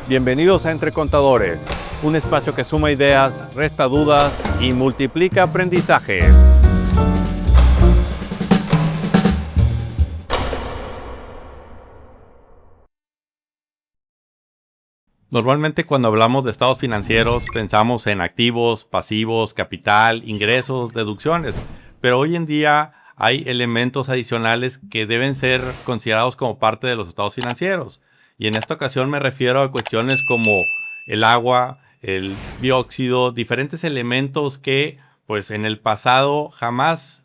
Bienvenidos a Entre Contadores, un espacio que suma ideas, resta dudas y multiplica aprendizajes. Normalmente cuando hablamos de estados financieros pensamos en activos, pasivos, capital, ingresos, deducciones, pero hoy en día hay elementos adicionales que deben ser considerados como parte de los estados financieros. Y en esta ocasión me refiero a cuestiones como el agua, el dióxido, diferentes elementos que pues en el pasado jamás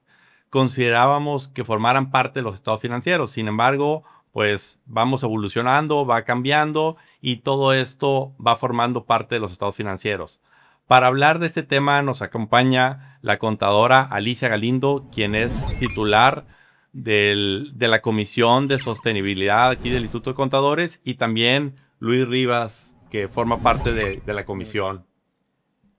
considerábamos que formaran parte de los estados financieros. Sin embargo, pues vamos evolucionando, va cambiando y todo esto va formando parte de los estados financieros. Para hablar de este tema nos acompaña la contadora Alicia Galindo, quien es titular de la Comisión de Sostenibilidad aquí del Instituto de Contadores, y también Luis Rivas, que forma parte de la comisión.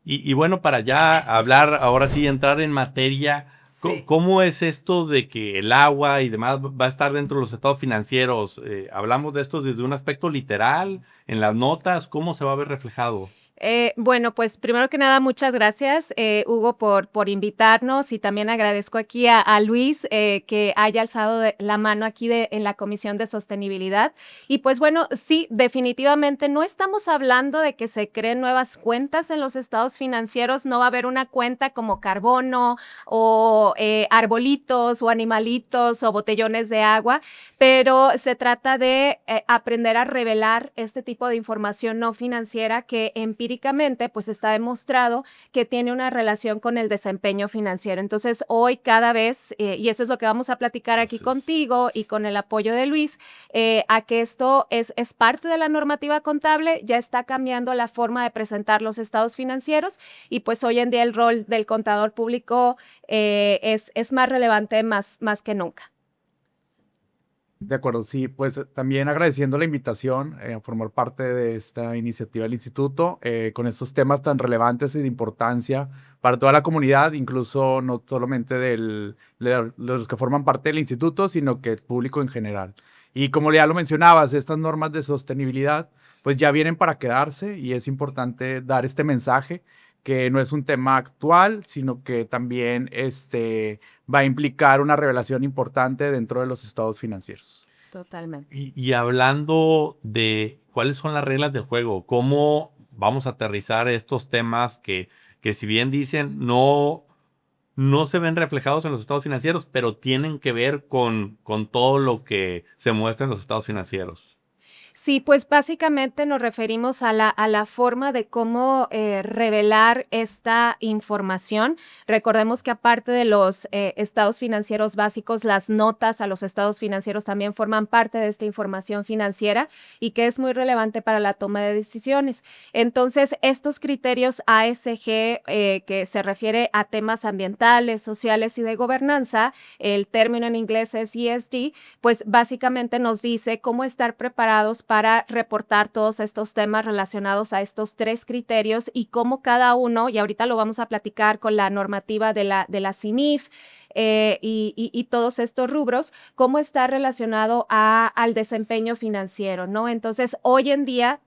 Y bueno, para ya hablar, ahora sí, entrar en materia, Sí. ¿cómo es esto de que el agua y demás va a estar dentro de los estados financieros? ¿Hablamos de esto desde un aspecto literal, en las notas? ¿Cómo se va a ver reflejado? Bueno, pues primero que nada, muchas gracias, Hugo, por invitarnos, y también agradezco aquí a Luis que haya alzado la mano aquí en la Comisión de Sostenibilidad. Y pues bueno, sí, definitivamente no estamos hablando de que se creen nuevas cuentas en los estados financieros. No va a haber una cuenta como carbono o arbolitos o animalitos o botellones de agua, pero se trata de aprender a revelar este tipo de información no financiera que empíricamente pues está demostrado que tiene una relación con el desempeño financiero. Entonces hoy cada vez, y eso es lo que vamos a platicar aquí contigo y con el apoyo de Luis, a que esto es parte de la normativa contable, ya está cambiando la forma de presentar los estados financieros, y pues hoy en día el rol del contador público es más relevante más que nunca. De acuerdo, sí, pues también agradeciendo la invitación a formar parte de esta iniciativa del instituto con estos temas tan relevantes y de importancia para toda la comunidad, incluso no solamente de los que forman parte del instituto, sino que el público en general. Y como ya lo mencionabas, estas normas de sostenibilidad pues ya vienen para quedarse, y es importante dar este mensaje que no es un tema actual, sino que también va a implicar una revelación importante dentro de los estados financieros. Totalmente. Y hablando de cuáles son las reglas del juego, ¿cómo vamos a aterrizar estos temas que si bien dicen no se ven reflejados en los estados financieros, pero tienen que ver con todo lo que se muestra en los estados financieros? Sí, pues básicamente nos referimos a la forma de cómo revelar esta información. Recordemos que aparte de los estados financieros básicos, las notas a los estados financieros también forman parte de esta información financiera, y que es muy relevante para la toma de decisiones. Entonces, estos criterios ASG, que se refiere a temas ambientales, sociales y de gobernanza, el término en inglés es ESG, pues básicamente nos dice cómo estar preparados para reportar todos estos temas relacionados a estos tres criterios, y cómo cada uno, y ahorita lo vamos a platicar con la normativa de la CINIF, y todos estos rubros, cómo está relacionado al desempeño financiero, ¿no? Entonces, hoy en día,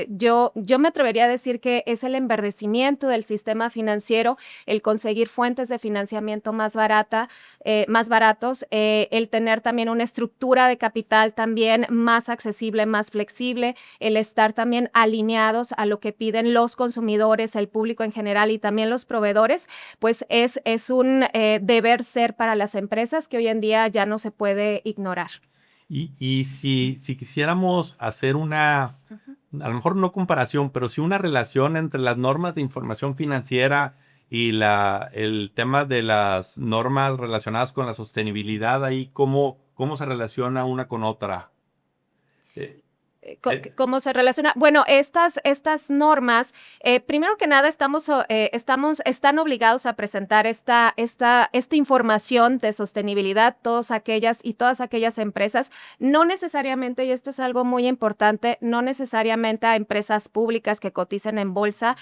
yo me atrevería a decir que es el enverdecimiento del sistema financiero, el conseguir fuentes de financiamiento más baratos, el tener también una estructura de capital también más accesible, más flexible, el estar también alineados a lo que piden los consumidores, el público en general y también los proveedores, pues es un deber ser para las empresas que hoy en día ya no se puede ignorar. Y si quisiéramos hacer a lo mejor no comparación, pero sí una relación entre las normas de información financiera y el tema de las normas relacionadas con la sostenibilidad, ahí cómo se relaciona una con otra. Eh, eh, ¿Cómo se relaciona? Bueno, estas normas, primero que nada, están obligados a presentar esta información de sostenibilidad, todas aquellas empresas, no necesariamente, y esto es algo muy importante, no necesariamente a empresas públicas que coticen en bolsa,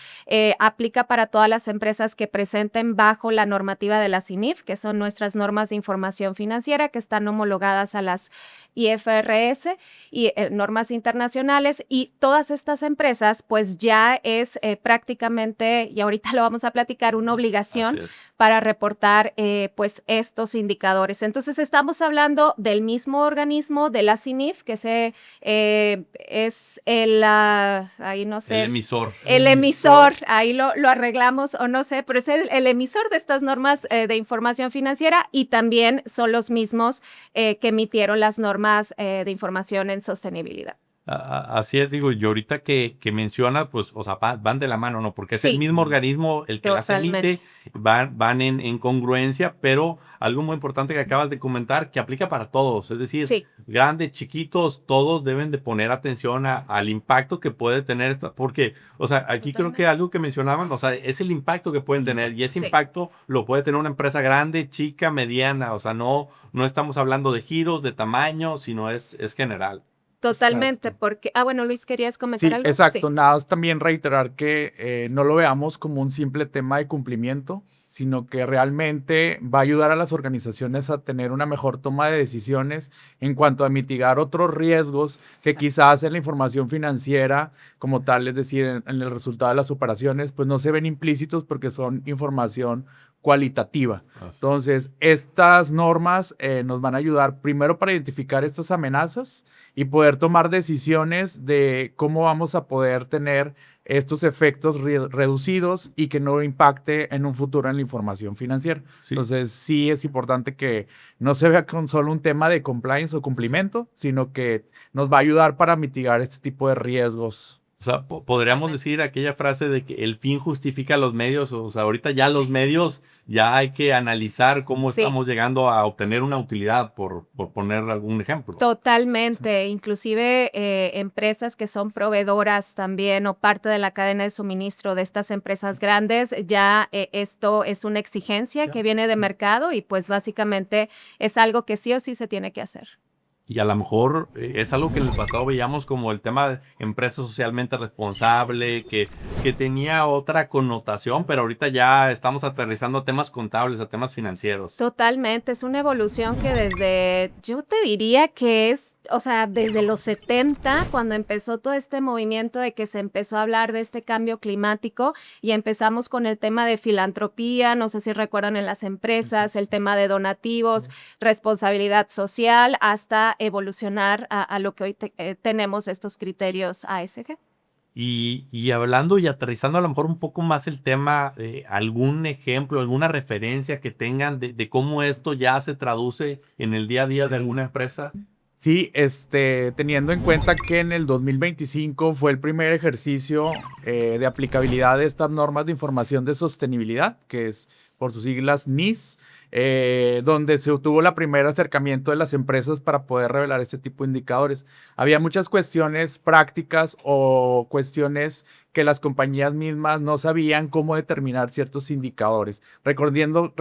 aplica para todas las empresas que presenten bajo la normativa de la CINIF, que son nuestras normas de información financiera, que están homologadas a las IFRS y normas internacionales internacionales, y todas estas empresas pues ya es prácticamente, y ahorita lo vamos a platicar, una obligación para reportar pues estos indicadores. Entonces estamos hablando del mismo organismo, de la CINIF, que es ahí no sé. El emisor. El emisor, ahí lo arreglamos o no sé, pero es el emisor de estas normas de información financiera, y también son los mismos que emitieron las normas de información en sostenibilidad. Así es, digo, y ahorita que mencionas, pues, o sea, van de la mano, ¿no? Porque es el mismo organismo el que las emite, van en congruencia, pero algo muy importante que acabas de comentar, que aplica para todos, es decir, grandes, chiquitos, todos deben de poner atención al impacto que puede tener esta, porque, o sea, aquí creo que algo que mencionaban, o sea, es el impacto que pueden tener, y ese impacto lo puede tener una empresa grande, chica, mediana, o sea, no estamos hablando de giros, de tamaño, sino es general. Totalmente, porque, bueno, Luis, ¿querías comentar algo? Exacto, nada más también reiterar que no lo veamos como un simple tema de cumplimiento, sino que realmente va a ayudar a las organizaciones a tener una mejor toma de decisiones en cuanto a mitigar otros riesgos que quizás en la información financiera como tal, es decir, en el resultado de las operaciones, pues no se ven implícitos porque son información cualitativa. Entonces, estas normas nos van a ayudar primero para identificar estas amenazas y poder tomar decisiones de cómo vamos a poder tener estos efectos reducidos y que no impacte en un futuro en la información financiera. Entonces, sí es importante que no se vea con solo un tema de compliance o cumplimiento, sino que nos va a ayudar para mitigar este tipo de riesgos. O sea, podríamos decir aquella frase de que el fin justifica los medios. O sea, ahorita ya los medios, ya hay que analizar cómo estamos llegando a obtener una utilidad, por poner algún ejemplo. Totalmente. Inclusive empresas que son proveedoras también o parte de la cadena de suministro de estas empresas grandes, ya esto es una exigencia que viene de mercado, y pues básicamente es algo que sí o sí se tiene que hacer. Y a lo mejor es algo que en el pasado veíamos como el tema de empresa socialmente responsable, que tenía otra connotación, pero ahorita ya estamos aterrizando a temas contables, a temas financieros. Totalmente, es una evolución que yo te diría que es, o sea, desde los 70, cuando empezó todo este movimiento de que se empezó a hablar de este cambio climático, y empezamos con el tema de filantropía, no sé si recuerdan, en las empresas, el tema de donativos, responsabilidad social, hasta evolucionar a lo que hoy tenemos, estos criterios ASG. Y hablando y aterrizando a lo mejor un poco más el tema, algún ejemplo, alguna referencia que tengan de cómo esto ya se traduce en el día a día de alguna empresa. Sí, teniendo en cuenta que en el 2025 fue el primer ejercicio de aplicabilidad de estas normas de información de sostenibilidad, que es por sus siglas NIS, donde se obtuvo el primer acercamiento de las empresas para poder revelar este tipo de indicadores. Había muchas cuestiones prácticas o cuestiones que las compañías mismas no sabían cómo determinar ciertos indicadores. Recordando,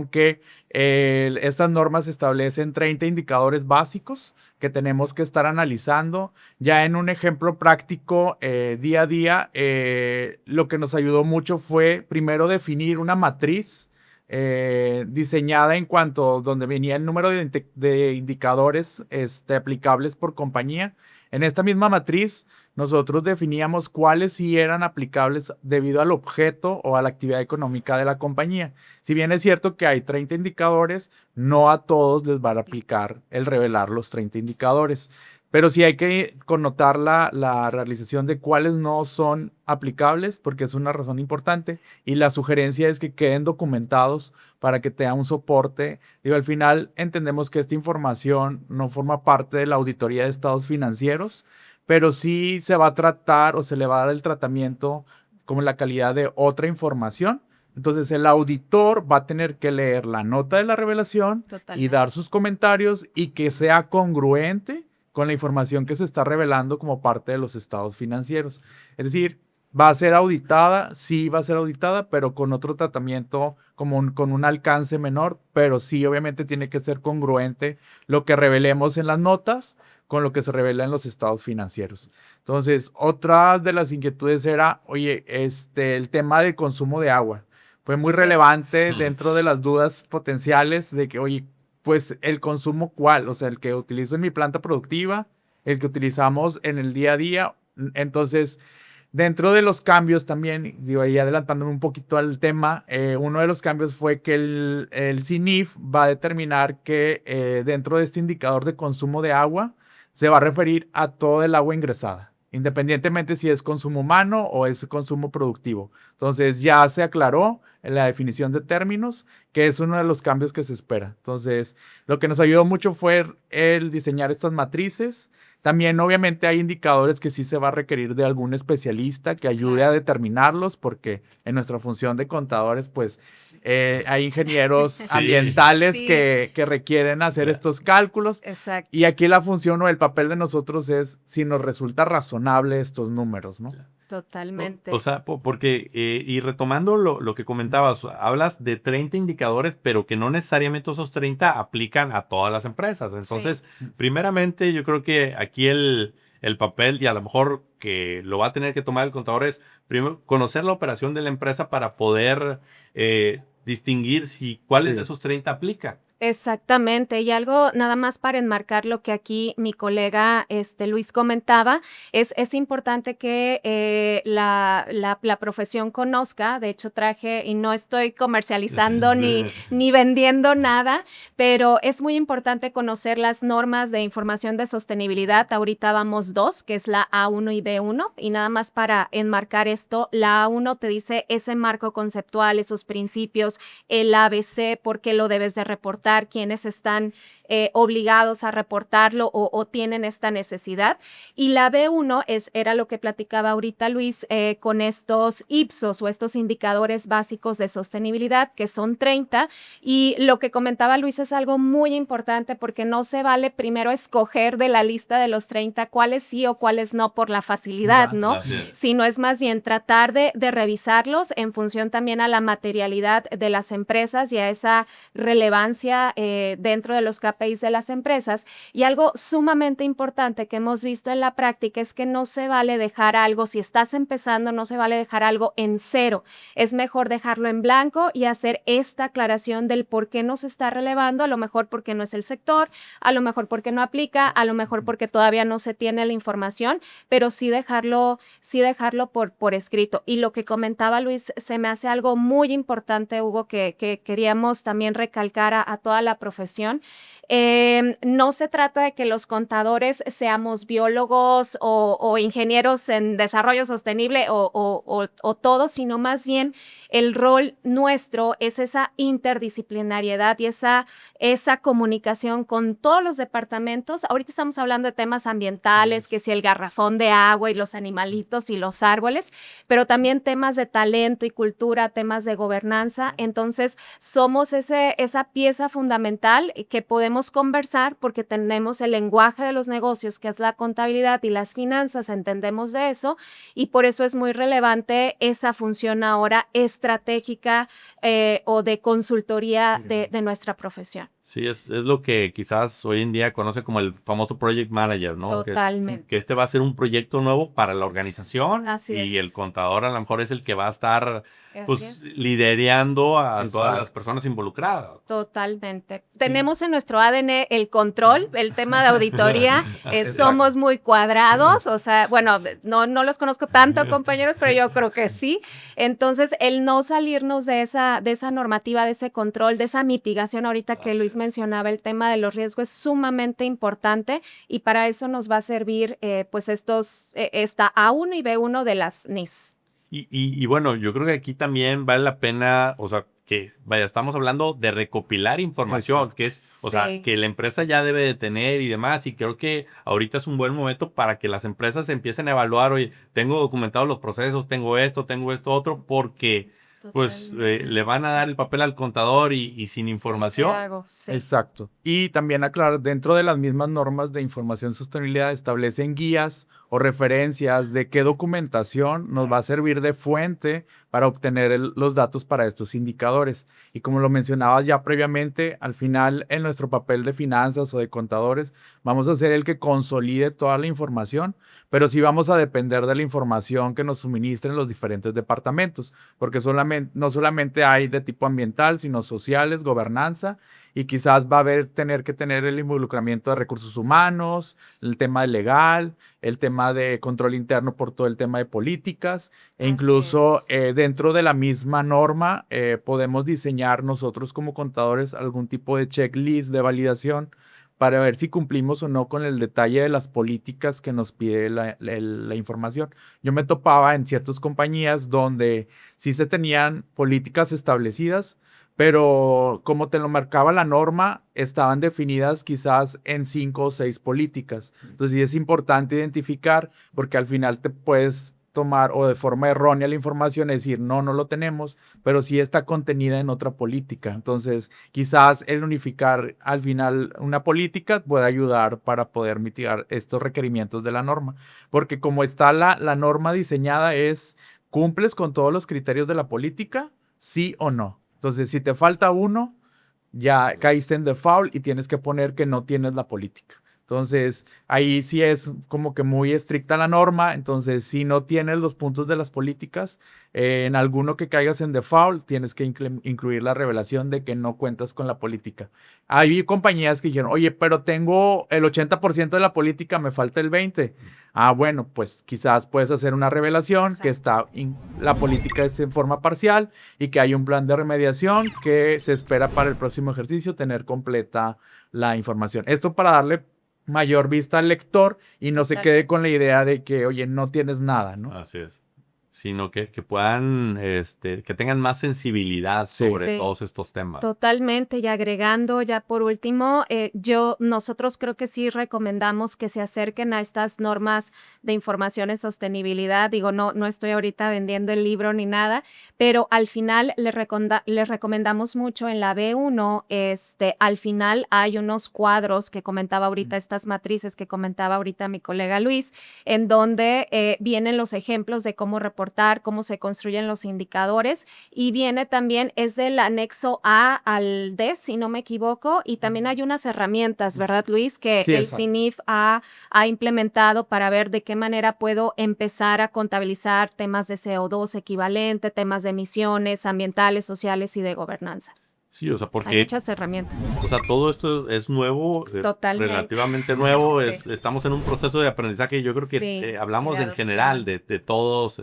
que estas normas establecen 30 indicadores básicos que tenemos que estar analizando. Ya en un ejemplo práctico, día a día, lo que nos ayudó mucho fue primero definir una matriz diseñada en cuanto donde venía el número de indicadores aplicables por compañía. En esta misma matriz, nosotros definíamos cuáles sí eran aplicables debido al objeto o a la actividad económica de la compañía. Si bien es cierto que hay 30 indicadores, no a todos les va a aplicar el revelar los 30 indicadores. Pero sí hay que connotar la realización de cuáles no son aplicables, porque es una razón importante, y la sugerencia es que queden documentados para que tenga un soporte. Digo, al final entendemos que esta información no forma parte de la auditoría de estados financieros, pero sí se va a tratar o se le va a dar el tratamiento como la calidad de otra información. Entonces el auditor va a tener que leer la nota de la revelación y dar sus comentarios, y que sea congruente con la información que se está revelando como parte de los estados financieros. Es decir, va a ser auditada, sí va a ser auditada, pero con otro tratamiento, con un alcance menor, pero sí obviamente tiene que ser congruente lo que revelemos en las notas con lo que se revela en los estados financieros. Entonces, otra de las inquietudes era, oye, el tema del consumo de agua. Fue muy relevante dentro de las dudas potenciales de que, oye, pues el consumo, ¿cuál? O sea, el que utilizo en mi planta productiva, el que utilizamos en el día a día. Entonces, dentro de los cambios también, digo, ahí adelantándome un poquito al tema, uno de los cambios fue que el CINIF va a determinar que dentro de este indicador de consumo de agua se va a referir a todo el agua ingresada, independientemente si es consumo humano o es consumo productivo. Entonces ya se aclaró en la definición de términos, que es uno de los cambios que se espera. Entonces, lo que nos ayudó mucho fue el diseñar estas matrices. También, obviamente, hay indicadores que sí se va a requerir de algún especialista que ayude a determinarlos, porque en nuestra función de contadores, pues, hay ingenieros ambientales Sí. que requieren hacer estos cálculos. Exacto. Y aquí la función o el papel de nosotros es si nos resulta razonable estos números, ¿no? Totalmente. O sea, porque, y retomando lo que comentabas, hablas de 30 indicadores, pero que no necesariamente esos 30 aplican a todas las empresas. Entonces, primeramente, yo creo que aquí el papel, y a lo mejor que lo va a tener que tomar el contador, es primero conocer la operación de la empresa para poder distinguir si cuáles de esos 30 aplican. Exactamente, y algo nada más para enmarcar lo que aquí mi colega Luis comentaba, es importante que la profesión conozca. De hecho traje, y no estoy comercializando ni vendiendo nada, pero es muy importante conocer las normas de información de sostenibilidad. Ahorita vamos 2, que es la A1 y B1, y nada más para enmarcar esto, la A1 te dice ese marco conceptual, esos principios, el ABC, por qué lo debes de reportar, quienes están obligados a reportarlo o tienen esta necesidad. Y la B1 era lo que platicaba ahorita Luis, con estos IPSOS o estos indicadores básicos de sostenibilidad, que son 30. Y lo que comentaba Luis es algo muy importante, porque no se vale primero escoger de la lista de los 30 cuáles sí o cuáles no por la facilidad, ¿no? Sino es más bien tratar de revisarlos en función también a la materialidad de las empresas y a esa relevancia dentro de los KPIs de las empresas. Y algo sumamente importante que hemos visto en la práctica es que no se vale dejar algo, si estás empezando, no se vale dejar algo en 0. Es mejor dejarlo en blanco y hacer esta aclaración del por qué no se está relevando, a lo mejor porque no es el sector, a lo mejor porque no aplica, a lo mejor porque todavía no se tiene la información, pero sí dejarlo por escrito. Y lo que comentaba Luis se me hace algo muy importante, Hugo, que queríamos también recalcar a toda la profesión. No se trata de que los contadores seamos biólogos o ingenieros en desarrollo sostenible o todo, sino más bien el rol nuestro es esa interdisciplinariedad y esa comunicación con todos los departamentos. Ahorita estamos hablando de temas ambientales, que si el garrafón de agua y los animalitos y los árboles, pero también temas de talento y cultura, temas de gobernanza. Entonces, somos esa pieza fundamental que podemos conversar porque tenemos el lenguaje de los negocios, que es la contabilidad y las finanzas, entendemos de eso, y por eso es muy relevante esa función ahora estratégica o de consultoría de nuestra profesión. Sí, es lo que quizás hoy en día conoce como el famoso project manager, ¿no? Totalmente. Que este va a ser un proyecto nuevo para la organización. Así y es. el contador a lo mejor es el que va a estar Así es. liderando a todas las personas involucradas. Totalmente. Tenemos en nuestro ADN el control, el tema de auditoría, somos muy cuadrados, o sea, bueno, no los conozco tanto, compañeros, pero yo creo que sí. Entonces, el no salirnos de esa normativa, de ese control, de esa mitigación, ahorita que Luis mencionaba el tema de los riesgos, es sumamente importante, y para eso nos va a servir pues esta A1 y B1 de las NIS. Y bueno, yo creo que aquí también vale la pena, o sea, que vaya, estamos hablando de recopilar información. Exacto. Que es, o sea, que la empresa ya debe de tener y demás, y creo que ahorita es un buen momento para que las empresas empiecen a evaluar, oye, tengo documentados los procesos, tengo esto otro, porque pues le van a dar el papel al contador y sin información. Sí. Exacto. Y también aclarar, dentro de las mismas normas de información y sostenibilidad establecen guías o referencias de qué documentación nos va a servir de fuente para obtener los datos para estos indicadores. Y como lo mencionabas ya previamente, al final en nuestro papel de finanzas o de contadores vamos a ser el que consolide toda la información, pero sí vamos a depender de la información que nos suministren los diferentes departamentos, porque no solamente hay de tipo ambiental, sino sociales, gobernanza, y quizás va a tener que tener el involucramiento de recursos humanos, el tema legal, el tema de control interno por todo el tema de políticas e Así incluso es. dentro de la misma norma podemos diseñar nosotros como contadores algún tipo de checklist de validación para ver si cumplimos o no con el detalle de las políticas que nos pide la información. Yo me topaba en ciertas compañías donde sí se tenían políticas establecidas, pero como te lo marcaba la norma, estaban definidas quizás en 5 o 6 políticas. Entonces sí es importante identificar porque al final te puedes tomar o de forma errónea la información y decir, no, no lo tenemos, pero sí está contenida en otra política. Entonces, quizás el unificar al final una política puede ayudar para poder mitigar estos requerimientos de la norma. Porque como está la norma diseñada es, ¿cumples con todos los criterios de la política? Sí o no. Entonces, si te falta uno, ya caíste en default y tienes que poner que no tienes la política. Entonces, ahí sí es como que muy estricta la norma. Entonces, si no tienes los puntos de las políticas, en alguno que caigas en default, tienes que incluir la revelación de que no cuentas con la política. Hay compañías que dijeron, oye, pero tengo el 80% de la política, me falta el 20%. Ah, bueno, pues quizás puedes hacer una revelación que Exacto. la política es en forma parcial y que hay un plan de remediación que se espera para el próximo ejercicio tener completa la información. Esto para darle mayor vista al lector y no se quede Totalmente. con la idea de que, oye, no tienes nada, ¿no? Así es. Sino que puedan, que tengan más sensibilidad Sí, sobre Sí. todos estos temas. Totalmente, y agregando ya por último, nosotros creo que sí recomendamos que se acerquen a estas normas de información en sostenibilidad. Digo, no estoy ahorita vendiendo el libro ni nada, pero al final les recomendamos mucho en la B1, al final hay unos cuadros que comentaba ahorita, estas matrices que comentaba ahorita mi colega Luis, en donde vienen los ejemplos de cómo reportar, cómo se construyen los indicadores, y viene también, es del anexo A al D, si no me equivoco, y también hay unas herramientas, ¿verdad, Luis? Que sí, el exacto. CINIF ha implementado para ver de qué manera puedo empezar a contabilizar temas de CO2 equivalente, temas de emisiones ambientales, sociales y de gobernanza. Sí, o sea, Hay porque, muchas herramientas. o sea, todo esto es nuevo, Totalmente. relativamente nuevo, Sí, estamos en un proceso de aprendizaje. Yo creo que sí, y de hablamos en general adopción. de todos,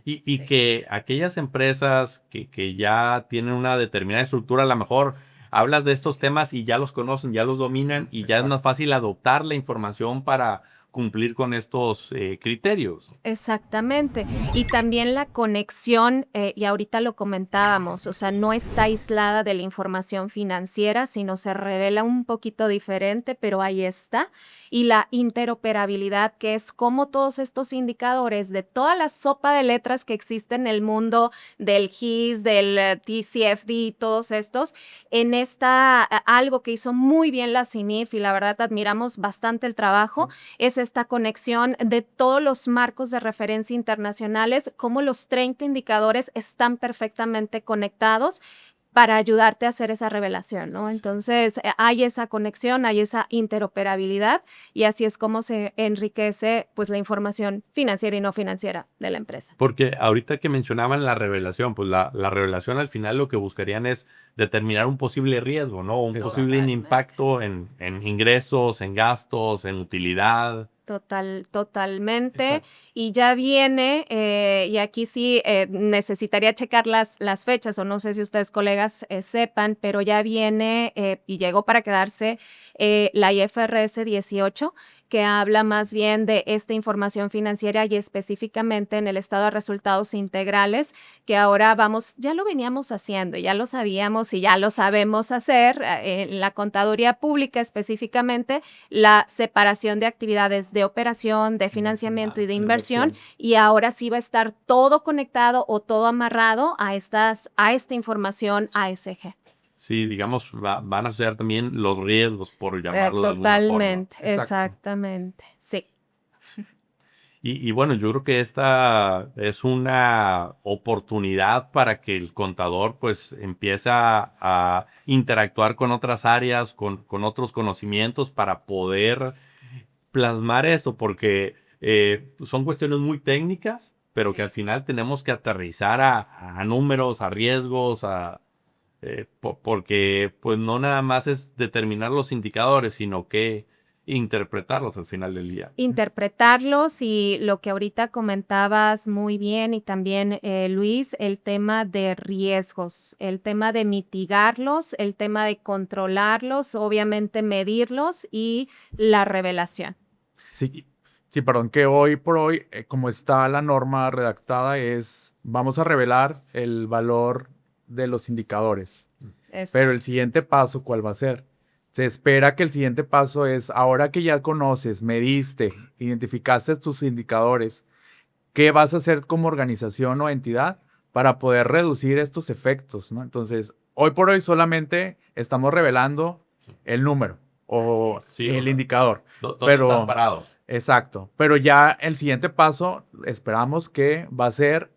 y Sí. que aquellas empresas que ya tienen una determinada estructura, a lo mejor hablas de estos temas y ya los conocen, ya los dominan y ya es más Exacto. fácil adoptar la información para cumplir con estos criterios. Exactamente. Y también la conexión, y ahorita lo comentábamos, o sea, no está aislada de la información financiera, sino se revela un poquito diferente, pero ahí está. Y la interoperabilidad, que es como todos estos indicadores de toda la sopa de letras que existe en el mundo del GIS, del TCFD, todos estos, en algo que hizo muy bien la CINIF, y la verdad admiramos bastante el trabajo, es esta conexión de todos los marcos de referencia internacionales, cómo los 30 indicadores están perfectamente conectados para ayudarte a hacer esa revelación, ¿no? Entonces, hay esa conexión, hay esa interoperabilidad, y así es como se enriquece, pues, la información financiera y no financiera de la empresa. Porque ahorita que mencionaban la revelación, pues la revelación al final lo que buscarían es determinar un posible riesgo, ¿no? Un Exacto. posible Totalmente. impacto en ingresos, en gastos, en utilidad. Totalmente. Exacto. Y ya viene, y aquí sí necesitaría checar las fechas, o no sé si ustedes, colegas, sepan, pero ya viene y llegó para quedarse la IFRS 18, que habla más bien de esta información financiera y específicamente en el estado de resultados integrales, que ahora ya lo veníamos haciendo, ya lo sabíamos y ya lo sabemos hacer en la contaduría pública específicamente, la separación de actividades de operación, de financiamiento y de inversión, y ahora sí va a estar todo conectado o todo amarrado a esta información ASG. Sí, digamos, van a ser también los riesgos, por llamarlo de alguna forma. Totalmente, Exacto. exactamente, sí. Y bueno, yo creo que esta es una oportunidad para que el contador pues empiece a interactuar con otras áreas, con otros conocimientos para poder plasmar esto, porque son cuestiones muy técnicas, pero que al Sí. final tenemos que aterrizar a números, a riesgos, Porque pues no nada más es determinar los indicadores, sino que interpretarlos al final del día. Interpretarlos y lo que ahorita comentabas muy bien y también Luis, el tema de riesgos, el tema de mitigarlos, el tema de controlarlos, obviamente medirlos y la revelación. Sí, sí, perdón, que hoy por hoy, como está la norma redactada, vamos a revelar el valor de los indicadores. Pero el siguiente paso, ¿cuál va a ser? Se espera que el siguiente paso es, ahora que ya conoces, mediste, identificaste tus indicadores, ¿qué vas a hacer como organización o entidad para poder reducir estos efectos, ¿no? Entonces, hoy por hoy solamente estamos revelando el número o Sí, el indicador. ¿dónde estás parado? Exacto. Pero ya el siguiente paso, esperamos que va a ser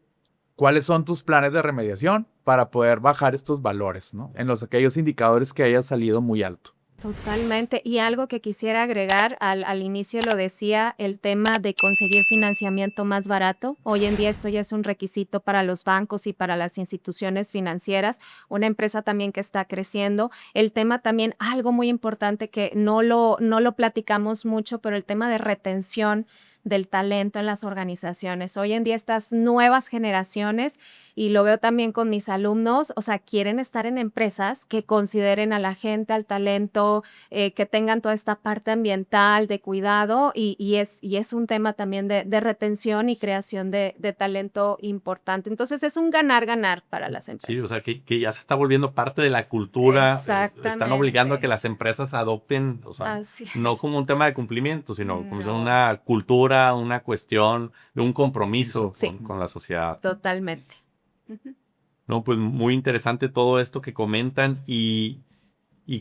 cuáles son tus planes de remediación para poder bajar estos valores, ¿no? En aquellos indicadores que haya salido muy alto. Totalmente. Y algo que quisiera agregar, al inicio lo decía, el tema de conseguir financiamiento más barato. Hoy en día esto ya es un requisito para los bancos y para las instituciones financieras, una empresa también que está creciendo. El tema también, algo muy importante que no lo platicamos mucho, pero el tema de retención del talento en las organizaciones. Hoy en día estas nuevas generaciones, y lo veo también con mis alumnos, o sea, quieren estar en empresas que consideren a la gente, al talento, que tengan toda esta parte ambiental, de cuidado, y es un tema también de retención y creación de talento importante. Entonces, es un ganar-ganar para las empresas. Sí, o sea, que ya se está volviendo parte de la cultura. Están obligando a que Exactamente. las empresas adopten, o sea, Así no es. como un tema de cumplimiento, sino como No. una cultura, una cuestión de un compromiso Sí. con la sociedad. Totalmente. Ujú. No, pues muy interesante todo esto que comentan y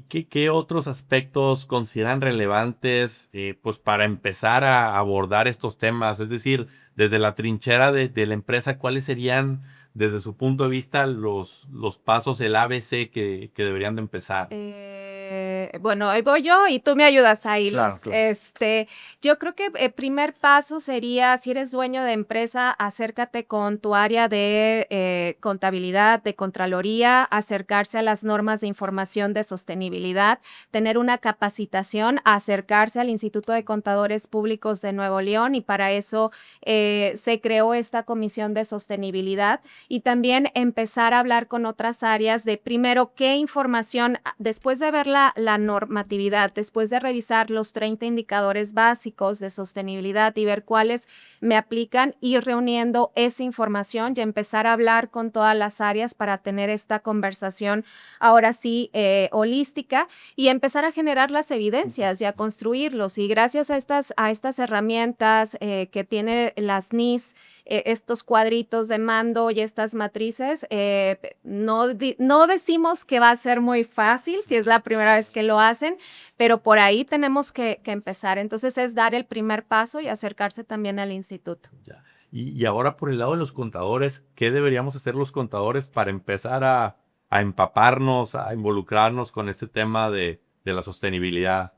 qué otros aspectos consideran relevantes pues para empezar a abordar estos temas. Es decir, desde la trinchera de la empresa, ¿cuáles serían desde su punto de vista los pasos, el ABC que deberían de empezar? Bueno, ahí voy yo y tú me ayudas a hilos. Claro, claro. Yo creo que el primer paso sería, si eres dueño de empresa, acércate con tu área de contabilidad, de contraloría, acercarse a las normas de información de sostenibilidad, tener una capacitación, acercarse al Instituto de Contadores Públicos de Nuevo León, y para eso se creó esta comisión de sostenibilidad, y también empezar a hablar con otras áreas de, primero, qué información, después de ver la normatividad, después de revisar los 30 indicadores básicos de sostenibilidad y ver cuáles me aplican, ir reuniendo esa información y empezar a hablar con todas las áreas para tener esta conversación ahora sí holística, y empezar a generar las evidencias y a construirlos. Y gracias a estas herramientas que tiene las NIS, estos cuadritos de mando y estas matrices, no decimos que va a ser muy fácil si es la primera vez que lo hacen, pero por ahí tenemos que empezar. Entonces es dar el primer paso y acercarse también al instituto. Ya. Y ahora por el lado de los contadores, ¿qué deberíamos hacer los contadores para empezar a empaparnos, a involucrarnos con este tema de la sostenibilidad?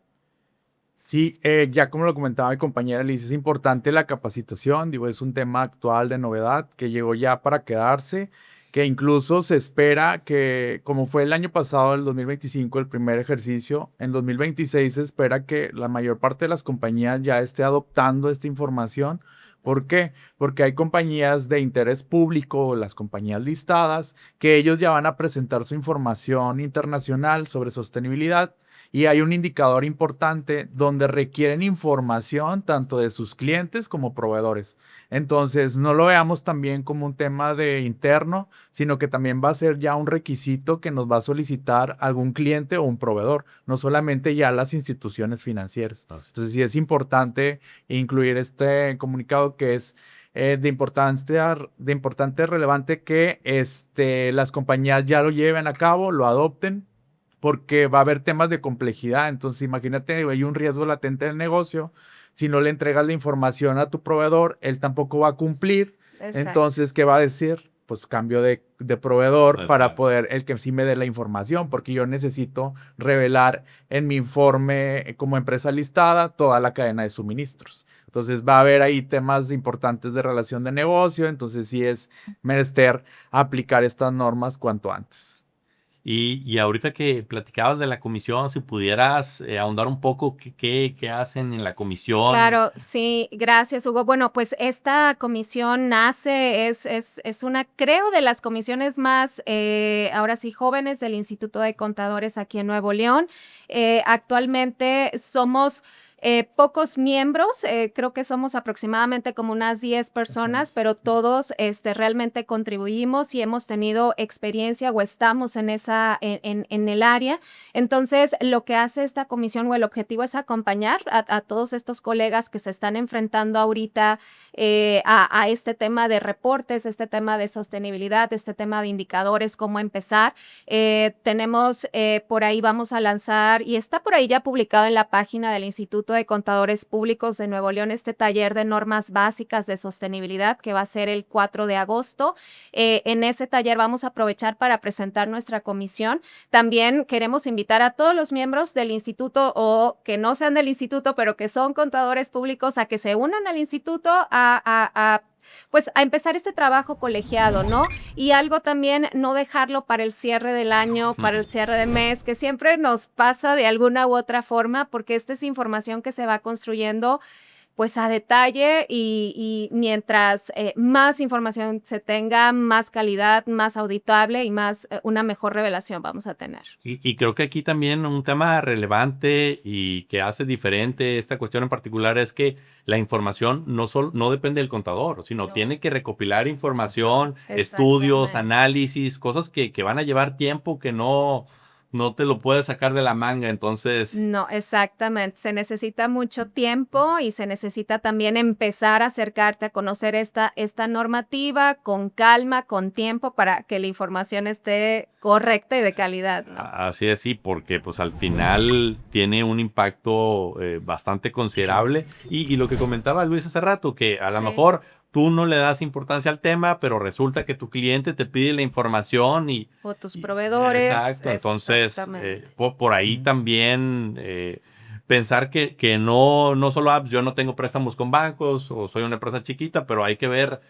Sí, ya como lo comentaba mi compañera Liz, es importante la capacitación, digo, es un tema actual de novedad que llegó ya para quedarse, que incluso se espera que, como fue el año pasado, el 2025, el primer ejercicio, en 2026 se espera que la mayor parte de las compañías ya esté adoptando esta información. ¿Por qué? Porque hay compañías de interés público, las compañías listadas, que ellos ya van a presentar su información internacional sobre sostenibilidad, y hay un indicador importante donde requieren información tanto de sus clientes como proveedores. Entonces, no lo veamos también como un tema de interno, sino que también va a ser ya un requisito que nos va a solicitar algún cliente o un proveedor, no solamente ya las instituciones financieras. Entonces, sí es importante incluir este comunicado que es de importante relevante que las compañías ya lo lleven a cabo, lo adopten, porque va a haber temas de complejidad. Entonces, imagínate, hay un riesgo latente del negocio. Si no le entregas la información a tu proveedor, él tampoco va a cumplir. Exacto. Entonces, ¿qué va a decir? Pues cambio de proveedor para Exacto. poder el que sí me dé la información, porque yo necesito revelar en mi informe como empresa listada toda la cadena de suministros. Entonces va a haber ahí temas importantes de relación de negocio, entonces sí es menester aplicar estas normas cuanto antes. Y ahorita que platicabas de la comisión, si pudieras ahondar un poco, ¿qué hacen en la comisión? Claro, sí, gracias, Hugo. Bueno, pues esta comisión nace, es una, creo, de las comisiones más, ahora sí, jóvenes del Instituto de Contadores aquí en Nuevo León. Actualmente somos pocos miembros, creo que somos aproximadamente como unas 10 personas, pero todos realmente contribuimos y hemos tenido experiencia o estamos en en el área. Entonces, lo que hace esta comisión o el objetivo es acompañar a todos estos colegas que se están enfrentando ahorita a este tema de reportes, este tema de sostenibilidad, este tema de indicadores, cómo empezar. Tenemos por ahí, vamos a lanzar, y está por ahí ya publicado en la página del Instituto de Contadores Públicos de Nuevo León, este taller de normas básicas de sostenibilidad que va a ser el 4 de agosto. En ese taller vamos a aprovechar para presentar nuestra comisión. También queremos invitar a todos los miembros del instituto o que no sean del instituto, pero que son contadores públicos, a que se unan al instituto pues a empezar este trabajo colegiado, ¿no? Y algo también, no dejarlo para el cierre del año, para el cierre de mes, que siempre nos pasa de alguna u otra forma, porque esta es información que se va construyendo pues a detalle y mientras más información se tenga, más calidad, más auditable y más una mejor revelación vamos a tener. Y creo que aquí también un tema relevante y que hace diferente esta cuestión en particular es que la información no depende del contador, sino No. tiene que recopilar información, estudios, Exactamente. análisis, cosas que van a llevar tiempo, que no te lo puedes sacar de la manga. Entonces, No, exactamente. Se necesita mucho tiempo y se necesita también empezar a acercarte a conocer esta normativa con calma, con tiempo, para que la información esté correcta y de calidad, ¿no? así es, sí, porque pues al final tiene un impacto bastante considerable. Y lo que comentaba Luis hace rato, que a lo Sí. mejor tú no le das importancia al tema, pero resulta que tu cliente te pide la información O tus proveedores. exacto. Entonces, Exactamente. por ahí también pensar que no solo yo no tengo préstamos con bancos o soy una empresa chiquita, pero hay que ver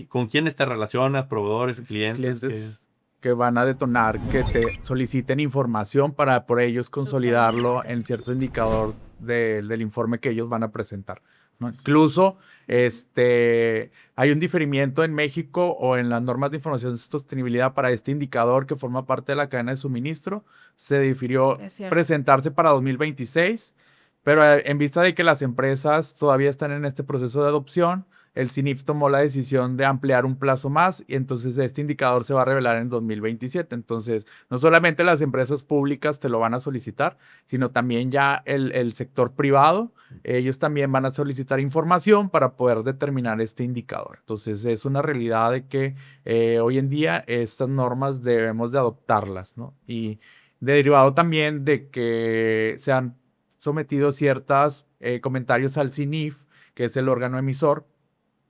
con quiénes te relacionas, proveedores, clientes. Clientes que van a detonar, que te soliciten información para por ellos consolidarlo en cierto indicador del informe que ellos van a presentar, ¿no? Incluso hay un diferimiento en México o en las normas de información de sostenibilidad para este indicador que forma parte de la cadena de suministro. Se difirió Es cierto. presentarse para 2026, pero en vista de que las empresas todavía están en este proceso de adopción, el CINIF tomó la decisión de ampliar un plazo más y entonces este indicador se va a revelar en 2027. Entonces, no solamente las empresas públicas te lo van a solicitar, sino también ya el sector privado, ellos también van a solicitar información para poder determinar este indicador. Entonces, es una realidad de que hoy en día estas normas debemos de adoptarlas, ¿no? Y derivado también de que se han sometido ciertos comentarios al CINIF, que es el órgano emisor,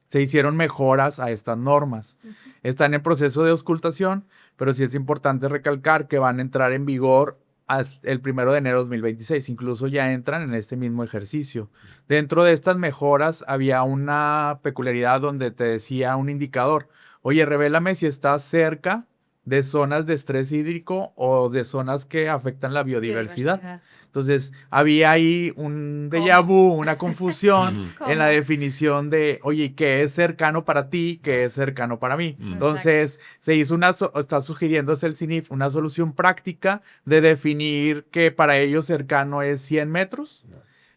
se hicieron mejoras a estas normas. Están en proceso de auscultación, pero sí es importante recalcar que van a entrar en vigor hasta el 1 de enero de 2026. Incluso ya entran en este mismo ejercicio. Dentro de estas mejoras había una peculiaridad donde te decía un indicador: oye, revélame si estás cerca de zonas de estrés hídrico o de zonas que afectan la biodiversidad. Entonces, había ahí un déjà vu, una confusión Ujú. en la definición de, oye, ¿qué es cercano para ti? ¿Qué es cercano para mí? Ujú. Entonces, se hizo está sugiriéndose el CINIF una solución práctica de definir que para ellos cercano es 100 metros.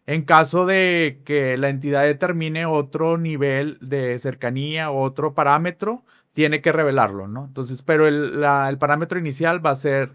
En caso de que la entidad determine otro nivel de cercanía o otro parámetro, tiene que revelarlo, ¿no? Entonces, pero el parámetro inicial va a ser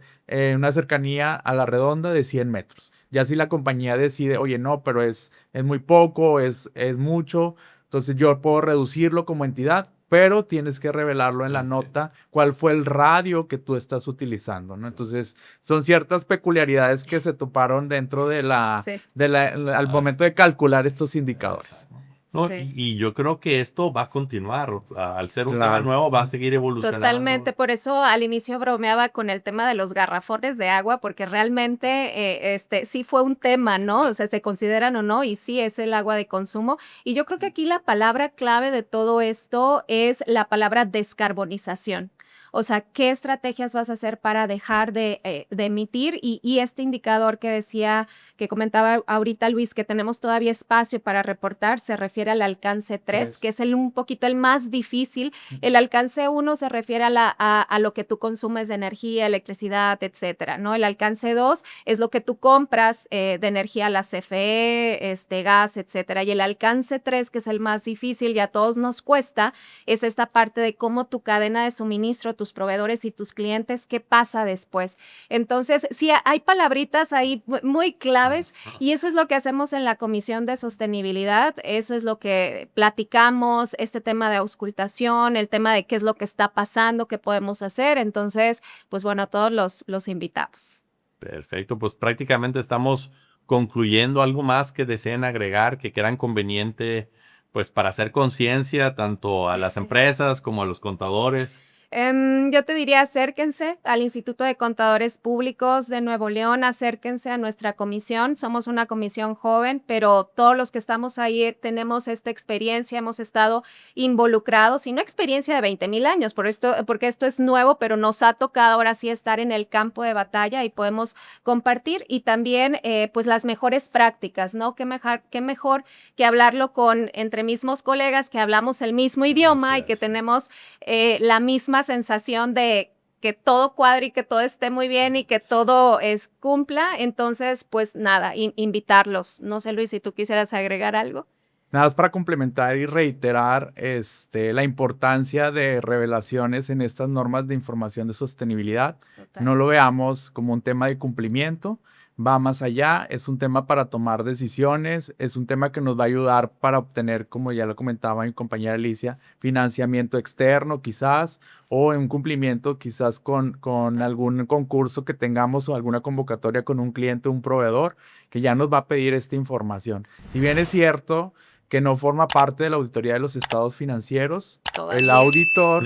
una cercanía a la redonda de 100 metros. Ya si la compañía decide, oye, no, pero es muy poco, es mucho, entonces yo puedo reducirlo como entidad, pero tienes que revelarlo en la nota cuál fue el radio que tú estás utilizando, ¿no? Entonces, son ciertas peculiaridades que se toparon dentro de Sí. al momento de calcular estos indicadores. ¿no? Sí. Y yo creo que esto va a continuar. Al ser un tema Claro. nuevo, va a seguir evolucionando. Totalmente, por eso al inicio bromeaba con el tema de los garrafones de agua, porque realmente sí fue un tema, ¿no? O sea, se consideran o no, y sí es el agua de consumo. Y yo creo que aquí la palabra clave de todo esto es la palabra descarbonización. O sea, ¿qué estrategias vas a hacer para dejar de emitir? Y este indicador que decía, que comentaba ahorita Luis, que tenemos todavía espacio para reportar, se refiere al alcance 3, que es un poquito el más difícil. El alcance 1 se refiere a lo que tú consumes de energía, electricidad, etcétera, ¿no? El alcance 2 es lo que tú compras de energía, la CFE, gas, etcétera. Y el alcance 3, que es el más difícil y a todos nos cuesta, es esta parte de cómo tu cadena de suministro, tus proveedores y tus clientes, qué pasa después. Entonces, sí, hay palabritas ahí muy claves y eso es lo que hacemos en la Comisión de Sostenibilidad, eso es lo que platicamos, este tema de auscultación, el tema de qué es lo que está pasando, qué podemos hacer. Entonces, pues bueno, a todos los invitamos. Perfecto, pues prácticamente estamos concluyendo. ¿Algo más que deseen agregar, que crean conveniente, pues para hacer conciencia tanto a las empresas como a los contadores? Yo te diría, acérquense al Instituto de Contadores Públicos de Nuevo León, acérquense a nuestra comisión. Somos una comisión joven, pero todos los que estamos ahí tenemos esta experiencia, hemos estado involucrados, y no experiencia de 20,000 años, porque esto es nuevo, pero nos ha tocado ahora sí estar en el campo de batalla y podemos compartir. Y también, pues, las mejores prácticas, ¿no? Qué mejor que hablarlo entre mismos colegas, que hablamos el mismo idioma y que tenemos la misma sensación de que todo cuadre y que todo esté muy bien y que todo cumpla. Entonces, pues nada, invitarlos. No sé, Luis, si tú quisieras agregar algo. Nada más para complementar y reiterar la importancia de revelaciones en estas normas de información de sostenibilidad. Total. No lo veamos como un tema de cumplimiento, va más allá, es un tema para tomar decisiones, es un tema que nos va a ayudar para obtener, como ya lo comentaba mi compañera Alicia, financiamiento externo quizás, o un cumplimiento quizás con algún concurso que tengamos o alguna convocatoria con un cliente o un proveedor que ya nos va a pedir esta información. Si bien es cierto que no forma parte de la auditoría de los estados financieros, Todavía. el auditor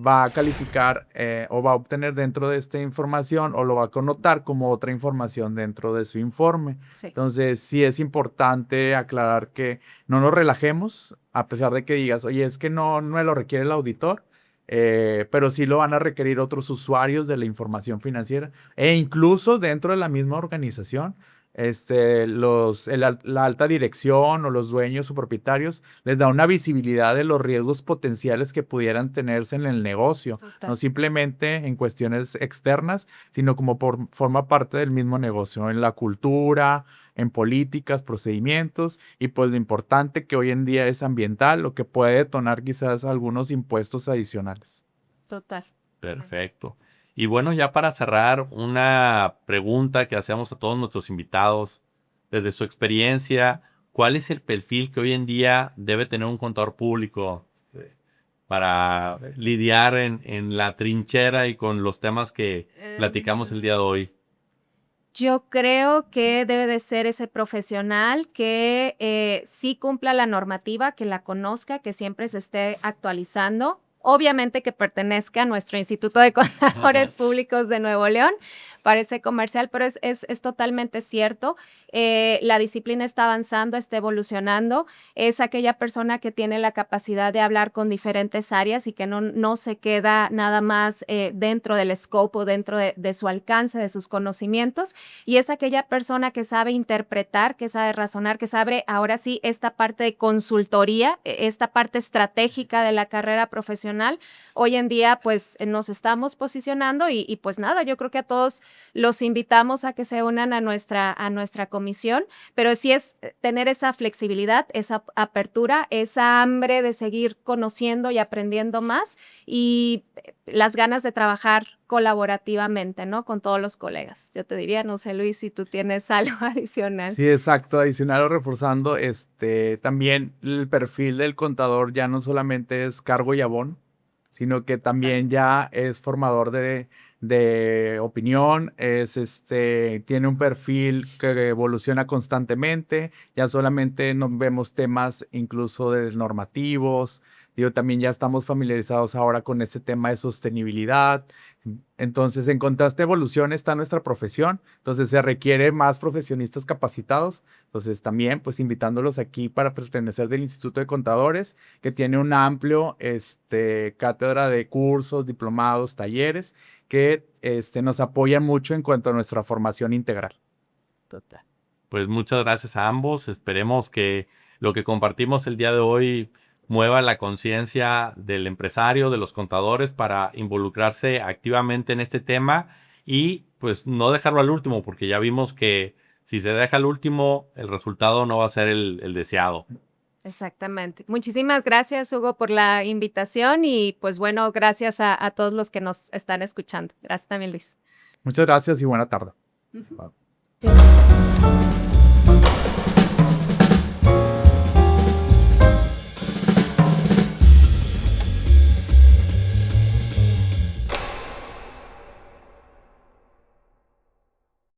va a calificar o va a obtener dentro de esta información o lo va a connotar como otra información dentro de su informe. Sí. Entonces, sí es importante aclarar que no nos relajemos, a pesar de que digas, oye, es que no me lo requiere el auditor, pero sí lo van a requerir otros usuarios de la información financiera e incluso dentro de la misma organización. La alta dirección o los dueños o propietarios les da una visibilidad de los riesgos potenciales que pudieran tenerse en el negocio, Total. no simplemente en cuestiones externas, sino como forma parte del mismo negocio, en la cultura, en políticas, procedimientos, y pues lo importante que hoy en día es ambiental, lo que puede detonar quizás algunos impuestos adicionales. Total. Perfecto. Y bueno, ya para cerrar, una pregunta que hacemos a todos nuestros invitados. Desde su experiencia, ¿cuál es el perfil que hoy en día debe tener un contador público para lidiar en la trinchera y con los temas que platicamos el día de hoy? Yo creo que debe de ser ese profesional que sí cumpla la normativa, que la conozca, que siempre se esté actualizando. Obviamente que pertenezca a nuestro Instituto de Contadores Públicos de Nuevo León. Parece comercial, pero es totalmente cierto. La disciplina está avanzando, está evolucionando. Es aquella persona que tiene la capacidad de hablar con diferentes áreas y que no se queda nada más dentro del scope o dentro de su alcance, de sus conocimientos. Y es aquella persona que sabe interpretar, que sabe razonar, que sabe ahora sí esta parte de consultoría, esta parte estratégica de la carrera profesional. Hoy en día pues nos estamos posicionando y pues nada, yo creo que a todos los invitamos a que se unan a nuestra comisión, pero sí es tener esa flexibilidad, esa apertura, esa hambre de seguir conociendo y aprendiendo más y las ganas de trabajar colaborativamente, ¿no? Con todos los colegas. Yo te diría, no sé, Luis, si tú tienes algo adicional. Sí, exacto. Adicional o reforzando, también el perfil del contador ya no solamente es cargo y abón, sino que también ya es formador de de opinión, tiene un perfil que evoluciona constantemente, ya solamente nos vemos temas incluso de normativos, digo, también ya estamos familiarizados ahora con ese tema de sostenibilidad. Entonces, en constante evolución está nuestra profesión, entonces se requiere más profesionistas capacitados, entonces también pues invitándolos aquí para pertenecer del Instituto de Contadores, que tiene un amplio cátedra de cursos, diplomados, talleres, que nos apoyan mucho en cuanto a nuestra formación integral. Total. Pues muchas gracias a ambos. Esperemos que lo que compartimos el día de hoy mueva la conciencia del empresario, de los contadores, para involucrarse activamente en este tema y pues no dejarlo al último, porque ya vimos que si se deja al último, el resultado no va a ser el deseado. Exactamente. Muchísimas gracias, Hugo, por la invitación y pues bueno, gracias a todos los que nos están escuchando. Gracias también, Luis. Muchas gracias y buena tarde. Ujú. Bye.